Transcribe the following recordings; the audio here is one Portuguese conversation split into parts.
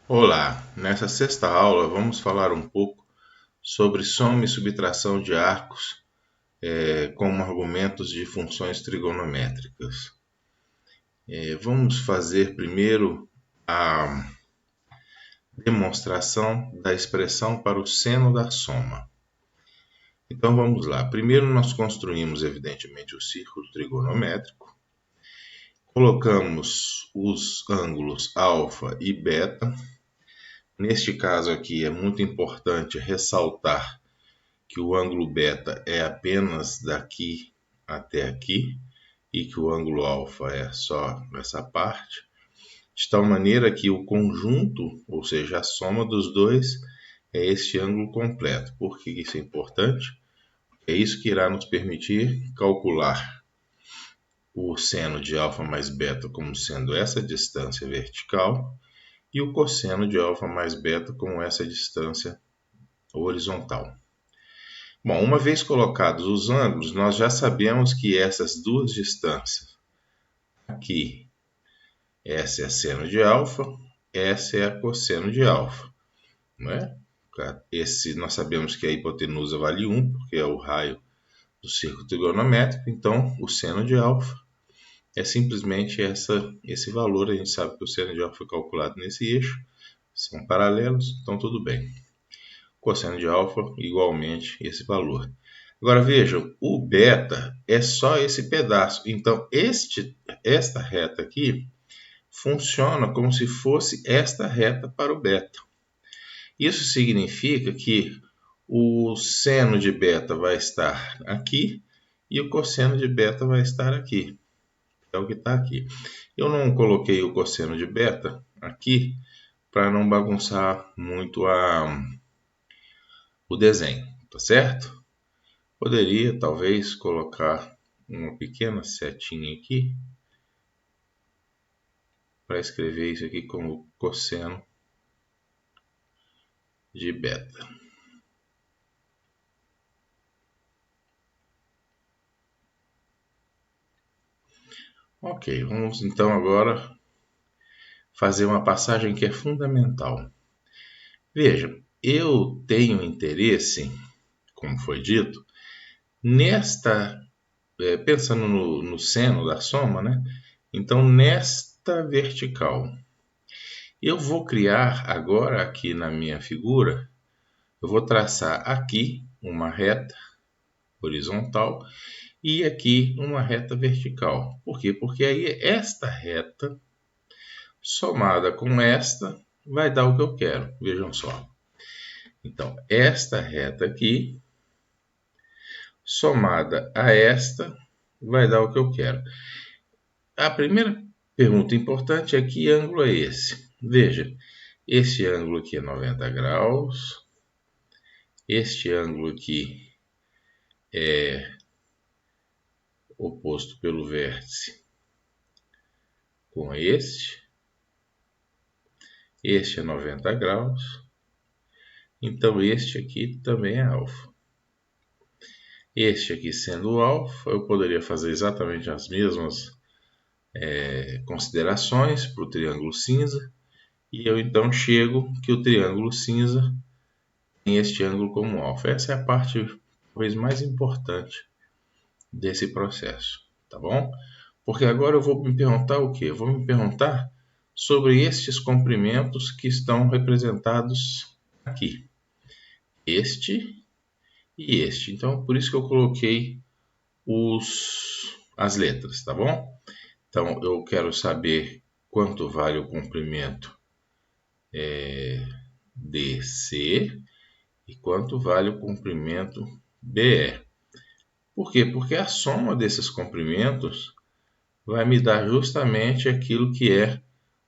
Olá, nessa sexta aula vamos falar um pouco sobre soma e subtração de arcos como argumentos de funções trigonométricas. Vamos fazer primeiro a demonstração da expressão para o seno da soma. Então vamos lá. Primeiro nós construímos evidentemente o círculo trigonométrico, colocamos os ângulos alfa e beta. Neste caso aqui é muito importante ressaltar que o ângulo beta é apenas daqui até aqui e que o ângulo alfa é só essa parte, de tal maneira que o conjunto, ou seja, a soma dos dois, é este ângulo completo. Por que isso é importante? É isso que irá nos permitir calcular o seno de alfa mais beta como sendo essa distância vertical e o cosseno de alfa mais beta como essa distância horizontal. Bom, uma vez colocados os ângulos, nós já sabemos que essas duas distâncias, aqui, essa é a seno de alfa, essa é a cosseno de alfa, né? Nós sabemos que a hipotenusa vale 1, porque é o raio do círculo trigonométrico, então o seno de alfa é simplesmente esse valor. A gente sabe que o seno de alfa foi calculado nesse eixo, são paralelos, então tudo bem. Cosseno de alfa, igualmente esse valor. Agora vejam, o beta é só esse pedaço. Então, esta reta aqui funciona como se fosse esta reta para o beta. Isso significa que o seno de beta vai estar aqui e o cosseno de beta vai estar aqui. É o que está aqui. Eu não coloquei o cosseno de beta aqui para não bagunçar muito o desenho, tá certo? Poderia talvez colocar uma pequena setinha aqui para escrever isso aqui como cosseno de beta. Ok, vamos então agora fazer uma passagem que é fundamental. Veja, eu tenho interesse, como foi dito, pensando no seno da soma, né? Então, nesta vertical. Eu vou criar agora aqui na minha figura, eu vou traçar aqui uma reta horizontal e aqui uma reta vertical. Por quê? Porque aí esta reta somada com esta vai dar o que eu quero. Vejam só. Então, esta reta aqui somada a esta vai dar o que eu quero. A primeira pergunta importante é que ângulo é esse? Veja, este ângulo aqui é 90 graus, este ângulo aqui é oposto pelo vértice com este é 90 graus, então este aqui também é alfa. Este aqui sendo alfa, eu poderia fazer exatamente as mesmas considerações para o triângulo cinza, e eu então chego que o triângulo cinza tem este ângulo como alfa. Essa é a parte talvez mais importante desse processo, tá bom? Porque agora eu vou me perguntar o quê? Eu vou me perguntar sobre estes comprimentos que estão representados aqui. Este e este. Então, por isso que eu coloquei as letras, tá bom? Então, eu quero saber quanto vale o comprimento DC e quanto vale o comprimento BE. Por quê? Porque a soma desses comprimentos vai me dar justamente aquilo que é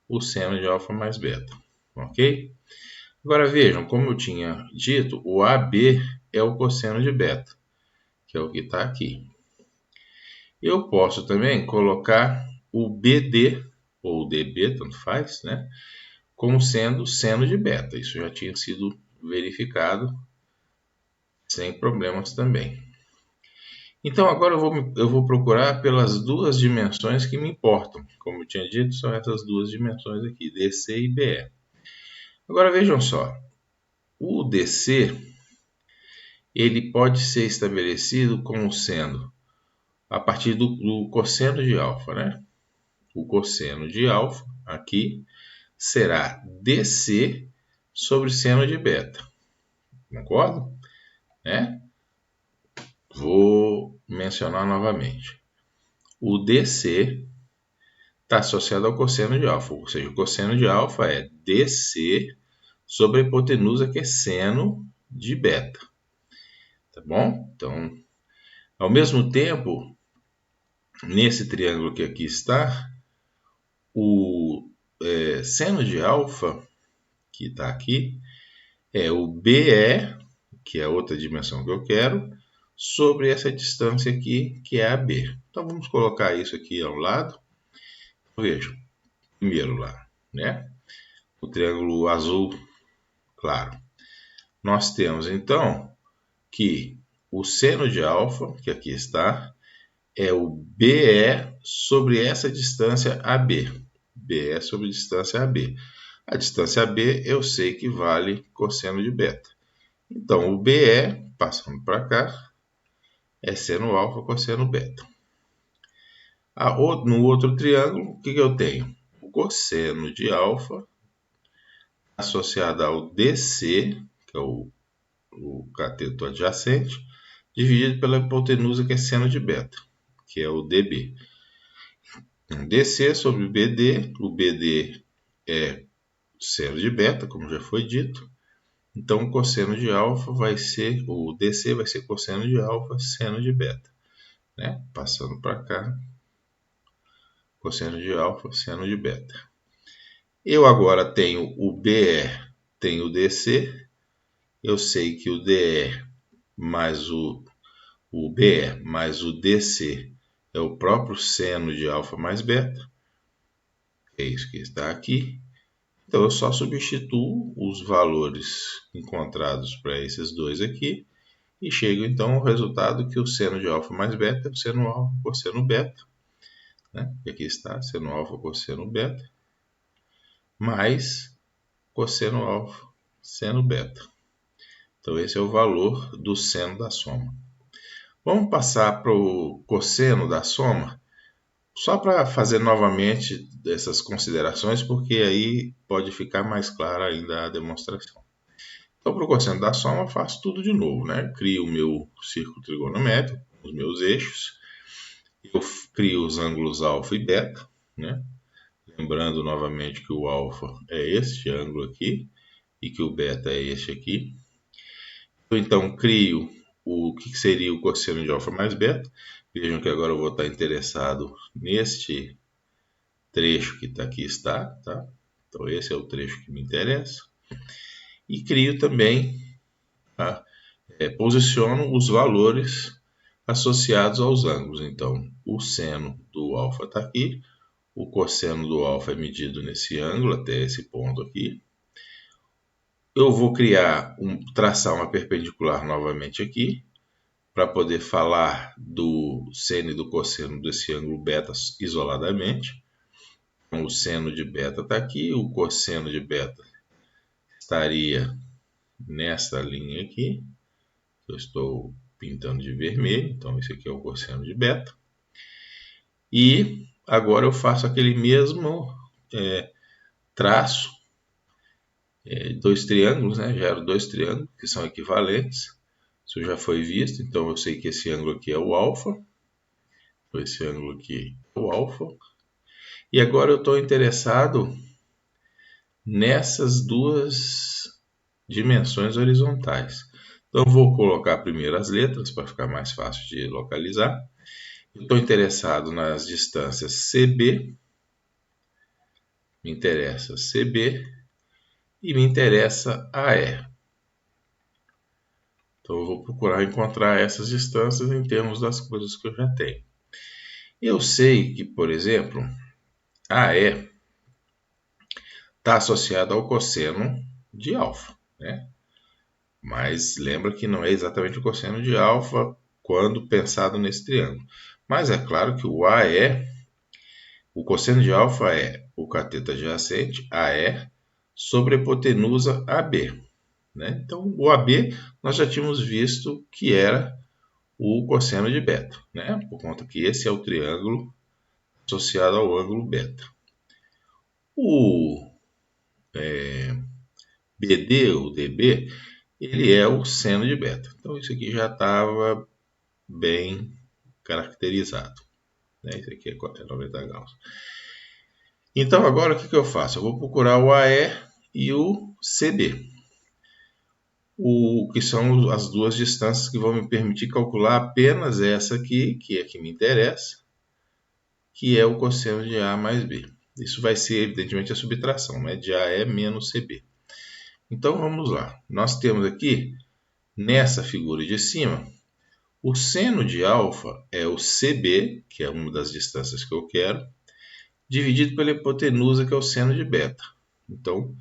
o seno de alfa mais beta, ok? Agora vejam, como eu tinha dito, o AB é o cosseno de beta, que é o que está aqui. Eu posso também colocar o BD, ou DB, tanto faz, né? Como sendo seno de beta. Isso já tinha sido verificado sem problemas também. Então agora eu vou procurar pelas duas dimensões que me importam. Como eu tinha dito, são essas duas dimensões aqui, DC e BE. Agora vejam só, o DC ele pode ser estabelecido como sendo a partir do cosseno de alfa, né? O cosseno de alfa aqui será DC sobre seno de beta, concordo? Né? Vou mencionar novamente. O DC está associado ao cosseno de alfa, ou seja, o cosseno de alfa é DC sobre a hipotenusa que é seno de beta, tá bom? Então, ao mesmo tempo, nesse triângulo que aqui está, o seno de alfa, que está aqui, é o BE, que é a outra dimensão que eu quero, sobre essa distância aqui, que é a B. Então, vamos colocar isso aqui ao lado. Vejam, primeiro lá, né? O triângulo azul claro. Nós temos, então, que o seno de alfa, que aqui está, é o BE sobre essa distância AB. BE sobre a distância AB. A distância AB eu sei que vale cosseno de beta. Então, o BE, passando para cá, é seno alfa cosseno beta. No outro triângulo, o que eu tenho? O cosseno de alfa associado ao DC, que é o cateto adjacente, dividido pela hipotenusa, que é seno de beta, que é o DB. DC sobre BD, o BD é seno de beta, como já foi dito. Então, o cosseno de alfa vai ser, o DC vai ser cosseno de alfa, seno de beta. Né? Passando para cá, cosseno de alfa, seno de beta. Eu agora tenho o BE, tenho o DC. Eu sei que o DE mais o BE mais o DC é o próprio seno de alfa mais beta. É isso que está aqui. Então, eu só substituo os valores encontrados para esses dois aqui e chego, então, ao resultado que o seno de alfa mais beta é o seno alfa cosseno beta. Né? E aqui está, seno alfa cosseno beta, mais cosseno alfa seno beta. Então, esse é o valor do seno da soma. Vamos passar para o cosseno da soma, só para fazer novamente essas considerações, porque aí pode ficar mais clara ainda a demonstração. Então, para o cosseno da soma, eu faço tudo de novo, né? Crio o meu círculo trigonométrico, os meus eixos, eu crio os ângulos alfa e beta, né? Lembrando novamente que o alfa é este ângulo aqui e que o beta é este aqui. Eu, então, crio o que seria o cosseno de alfa mais beta. Vejam que agora eu vou estar interessado neste trecho que aqui está, tá? Então, esse é o trecho que me interessa. E crio também, tá? Posiciono os valores associados aos ângulos. Então, o seno do alfa está aqui, o cosseno do alfa é medido nesse ângulo, até esse ponto aqui. Eu vou traçar uma perpendicular novamente aqui, para poder falar do seno e do cosseno desse ângulo beta isoladamente. Então, o seno de beta está aqui, o cosseno de beta estaria nessa linha aqui. Eu estou pintando de vermelho, então esse aqui é o cosseno de beta. E agora eu faço aquele mesmo traço, dois triângulos, né? Gero dois triângulos que são equivalentes. Isso já foi visto, então eu sei que esse ângulo aqui é o alfa. Esse ângulo aqui é o alfa. E agora eu estou interessado nessas duas dimensões horizontais. Então, eu vou colocar primeiro as letras para ficar mais fácil de localizar. Estou interessado nas distâncias CB, me interessa CB e me interessa AE. Então, eu vou procurar encontrar essas distâncias em termos das coisas que eu já tenho. Eu sei que, por exemplo, AE está associado ao cosseno de alfa, né? Mas lembra que não é exatamente o cosseno de alfa quando pensado nesse triângulo. Mas é claro que o AE, o cosseno de alfa é o cateto adjacente, AE, sobre a hipotenusa AB. Né? Então, o AB nós já tínhamos visto que era o cosseno de beta, né? Por conta que esse é o triângulo associado ao ângulo beta. O BD, o DB, ele é o seno de beta. Então, isso aqui já estava bem caracterizado. Né? Isso aqui é 90 graus. Então, agora o que eu faço? Eu vou procurar o AE e o CB. Que são as duas distâncias que vão me permitir calcular apenas essa aqui, que é a que me interessa, que é o cosseno de A mais B. Isso vai ser, evidentemente, a subtração, né? De AE menos CB. Então, vamos lá. Nós temos aqui, nessa figura de cima, o seno de alfa é o CB, que é uma das distâncias que eu quero, dividido pela hipotenusa, que é o seno de beta. Então,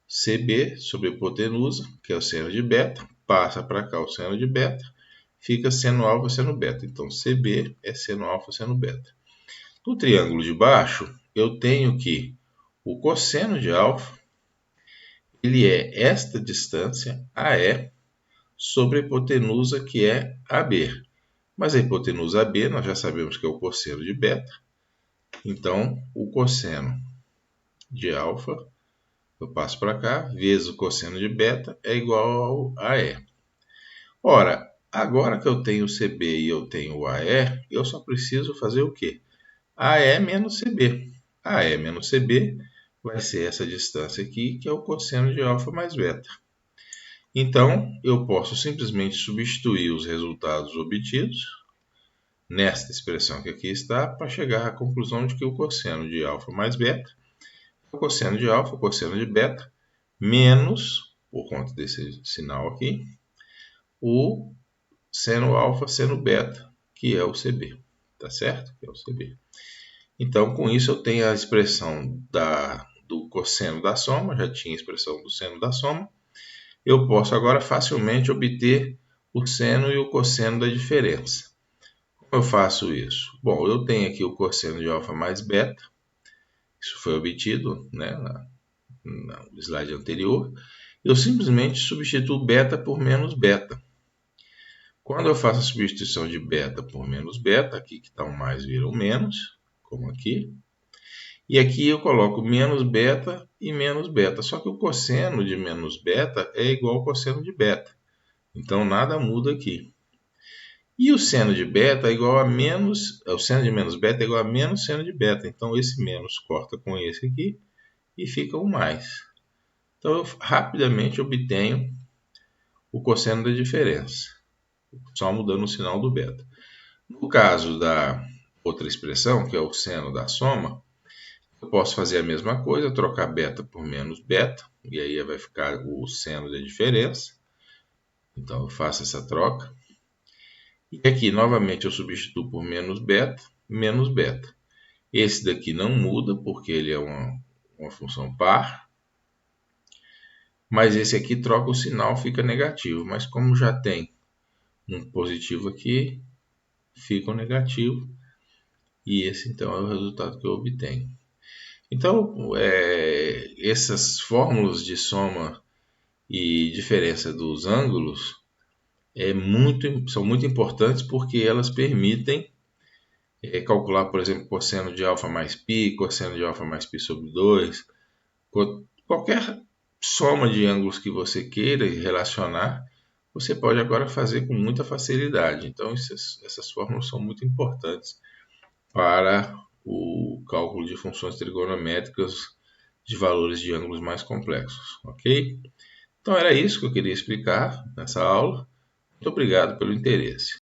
CB sobre a hipotenusa, que é o seno de beta, passa para cá o seno de beta, fica seno alfa, seno beta. Então, CB é seno alfa, seno beta. No triângulo de baixo, eu tenho que o cosseno de alfa, ele é esta distância, AE, sobre a hipotenusa, que é AB. Mas a hipotenusa AB, nós já sabemos que é o cosseno de beta. Então, o cosseno de alfa, eu passo para cá, vezes o cosseno de beta, é igual ao AE. Ora, agora que eu tenho o CB e eu tenho o AE, eu só preciso fazer o quê? AE menos CB. AE menos CB vai ser essa distância aqui, que é o cosseno de alfa mais beta. Então, eu posso simplesmente substituir os resultados obtidos nesta expressão que aqui está, para chegar à conclusão de que o cosseno de alfa mais beta é o cosseno de alfa, o cosseno de beta, menos, por conta desse sinal aqui, o seno alfa, seno beta, que é o CB. Tá certo? Que é o CB. Então, com isso, eu tenho a expressão do cosseno da soma, já tinha a expressão do seno da soma. Eu posso agora facilmente obter o seno e o cosseno da diferença. Como eu faço isso? Bom, eu tenho aqui o cosseno de alfa mais beta. Isso foi obtido, né, no slide anterior. Eu simplesmente substituo beta por menos beta. Quando eu faço a substituição de beta por menos beta, aqui que está um mais vira um menos, como aqui. E aqui eu coloco menos beta e menos beta. Só que o cosseno de menos beta é igual ao cosseno de beta. Então nada muda aqui. E o seno de beta é igual a menos, o seno de menos beta é igual a menos seno de beta. Então esse menos corta com esse aqui e fica o mais. Então eu rapidamente obtenho o cosseno da diferença, só mudando o sinal do beta. No caso da outra expressão, que é o seno da soma, eu posso fazer a mesma coisa, trocar beta por menos beta, e aí vai ficar o seno da diferença. Então eu faço essa troca. E aqui, novamente, eu substituo por menos beta, menos beta. Esse daqui não muda, porque ele é uma função par. Mas esse aqui troca o sinal, fica negativo. Mas como já tem um positivo aqui, fica um negativo. E esse, então, é o resultado que eu obtenho. Então, essas fórmulas de soma e diferença dos ângulos são muito importantes, porque elas permitem calcular, por exemplo, cosseno de alfa mais π, cosseno de alfa mais π sobre 2, qualquer soma de ângulos que você queira relacionar, você pode agora fazer com muita facilidade. Então, essas fórmulas são muito importantes para o cálculo de funções trigonométricas de valores de ângulos mais complexos, ok? Então, era isso que eu queria explicar nessa aula. Muito obrigado pelo interesse.